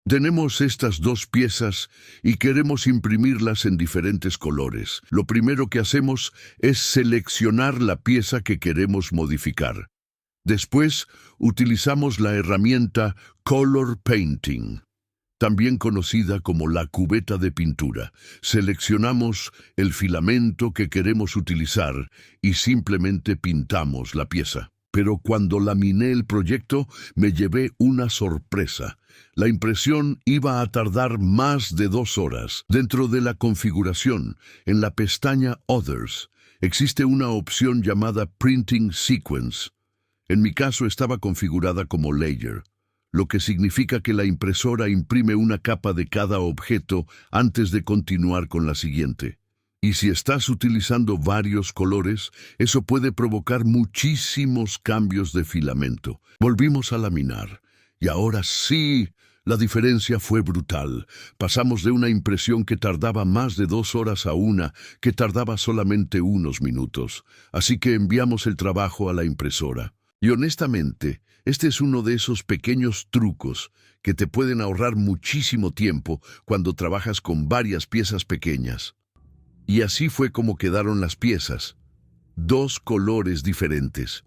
Tenemos estas dos piezas y queremos imprimirlas en diferentes colores. Lo primero que hacemos es seleccionar la pieza que queremos modificar. Después, utilizamos la herramienta Color Painting, también conocida como la cubeta de pintura. Seleccionamos el filamento que queremos utilizar y simplemente pintamos la pieza. Pero cuando laminé el proyecto, me llevé una sorpresa. La impresión iba a tardar más de 2 horas. Dentro de la configuración, en la pestaña Others, existe una opción llamada Printing Sequence. En mi caso estaba configurada como Layer, lo que significa que la impresora imprime una capa de cada objeto antes de continuar con la siguiente. Y si estás utilizando varios colores, eso puede provocar muchísimos cambios de filamento. Volvimos a laminar. Y ahora sí, la diferencia fue brutal. Pasamos de una impresión que tardaba más de 2 horas a una que tardaba solamente unos minutos. Así que enviamos el trabajo a la impresora. Y honestamente, este es uno de esos pequeños trucos que te pueden ahorrar muchísimo tiempo cuando trabajas con varias piezas pequeñas. Y así fue como quedaron las piezas. 2 colores diferentes.